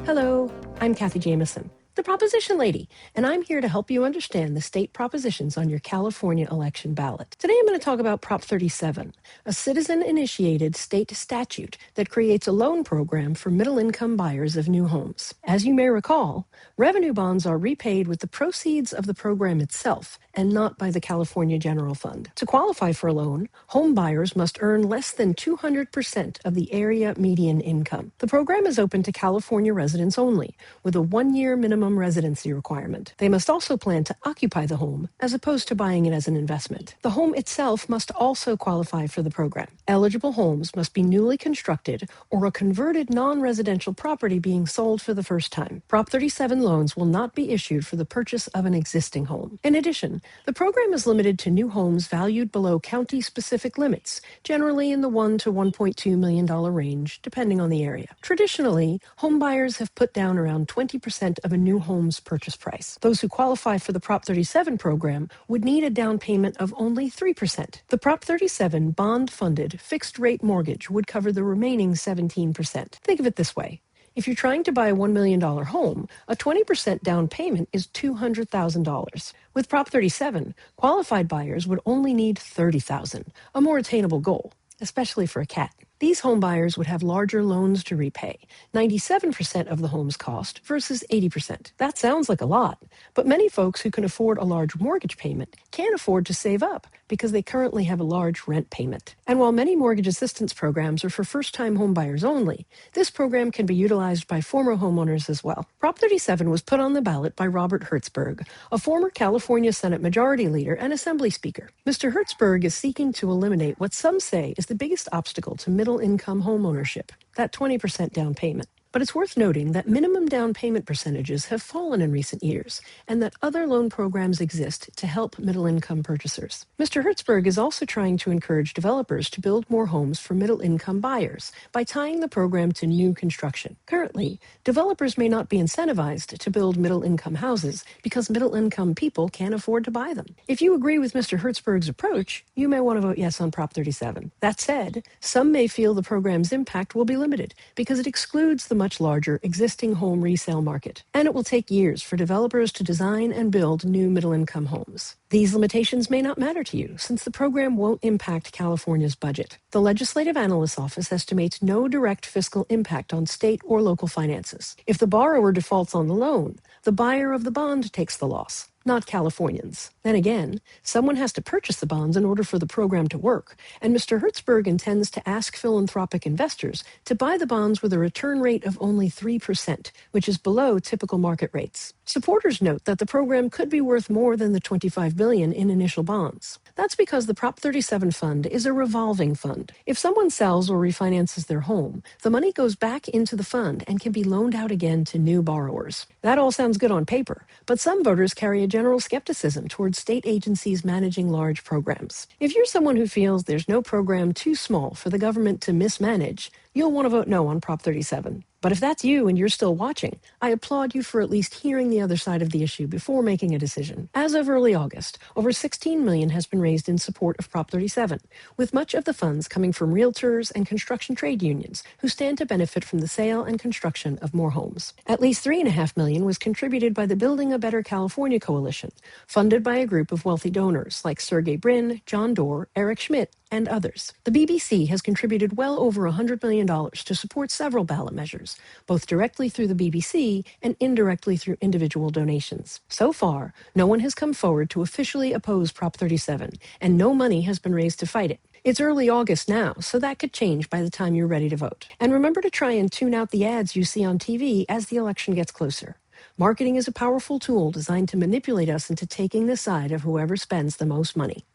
Hello, I'm Kathy Jameson, the Proposition Lady, and I'm here to help you understand the state propositions on your California election ballot. Today I'm going to talk about Prop 37, a citizen-initiated state statute that creates a loan program for middle-income buyers of new homes. As you may recall, revenue bonds are repaid with the proceeds of the program itself and not by the California General Fund. To qualify for a loan, home buyers must earn less than 200% of the area median income. The program is open to California residents only, with a one-year minimum residency requirement. They must also plan to occupy the home, as opposed to buying it as an investment. The home itself must also qualify for the program. Eligible homes must be newly constructed or a converted non-residential property being sold for the first time. Prop 37 loans will not be issued for the purchase of an existing home. In addition, the program is limited to new homes valued below county-specific limits, generally in the $1 to $1.2 million range, depending on the area. Traditionally, home buyers have put down around 20% of a new home's purchase price. Those who qualify for the Prop 37 program would need a down payment of only 3%. The Prop 37 bond-funded fixed-rate mortgage would cover the remaining 17%. Think of it this way. If you're trying to buy a $1 million home, a 20% down payment is $200,000. With Prop 37, qualified buyers would only need $30,000, a more attainable goal, especially for a cat. These home buyers would have larger loans to repay, 97% of the home's cost versus 80%. That sounds like a lot, but many folks who can afford a large mortgage payment can't afford to save up because they currently have a large rent payment. And while many mortgage assistance programs are for first-time home buyers only, this program can be utilized by former homeowners as well. Prop 37 was put on the ballot by Robert Hertzberg, a former California Senate Majority Leader and Assembly Speaker. Mr. Hertzberg is seeking to eliminate what some say is the biggest obstacle to middle-income home ownership, that 20% down payment. But it's worth noting that minimum down payment percentages have fallen in recent years, and that other loan programs exist to help middle-income purchasers. Mr. Hertzberg is also trying to encourage developers to build more homes for middle-income buyers by tying the program to new construction. Currently, developers may not be incentivized to build middle-income houses because middle-income people can't afford to buy them. If you agree with Mr. Hertzberg's approach, you may want to vote yes on Prop 37. That said, some may feel the program's impact will be limited because it excludes the much larger existing home resale market, and it will take years for developers to design and build new middle-income homes. These limitations may not matter to you, since the program won't impact California's budget. The Legislative Analyst's Office estimates no direct fiscal impact on state or local finances. If the borrower defaults on the loan, the buyer of the bond takes the loss, not Californians. Then again, someone has to purchase the bonds in order for the program to work, and Mr. Hertzberg intends to ask philanthropic investors to buy the bonds with a return rate of only 3%, which is below typical market rates. Supporters note that the program could be worth more than the $25 billion in initial bonds. That's because the Prop 37 fund is a revolving fund. If someone sells or refinances their home, the money goes back into the fund and can be loaned out again to new borrowers. That all sounds good on paper, but some voters carry a general skepticism towards state agencies managing large programs. If you're someone who feels there's no program too small for the government to mismanage, you'll want to vote no on Prop 37. But if that's you and you're still watching, I applaud you for at least hearing the other side of the issue before making a decision. As of early August, over $16 million has been raised in support of Prop 37, with much of the funds coming from realtors and construction trade unions who stand to benefit from the sale and construction of more homes. At least $3.5 million was contributed by the Building a Better California Coalition, funded by a group of wealthy donors like Sergey Brin, John Doerr, Eric Schmidt, and others. The BBC has contributed well over $100 million to support several ballot measures, both directly through the BBC and indirectly through individual donations. So far, no one has come forward to officially oppose Prop 37, and no money has been raised to fight it. It's early August now, so that could change by the time you're ready to vote. And remember to try and tune out the ads you see on TV as the election gets closer. Marketing is a powerful tool designed to manipulate us into taking the side of whoever spends the most money.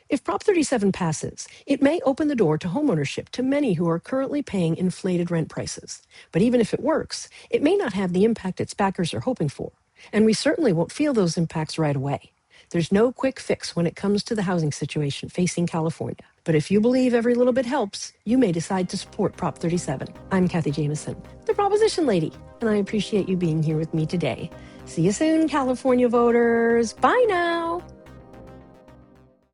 If Prop 37 passes, it may open the door to homeownership to many who are currently paying inflated rent prices. But even if it works, it may not have the impact its backers are hoping for. And we certainly won't feel those impacts right away. There's no quick fix when it comes to the housing situation facing California. But if you believe every little bit helps, you may decide to support Prop 37. I'm Kathy Jameson, the Proposition Lady, and I appreciate you being here with me today. See you soon, California voters. Bye now.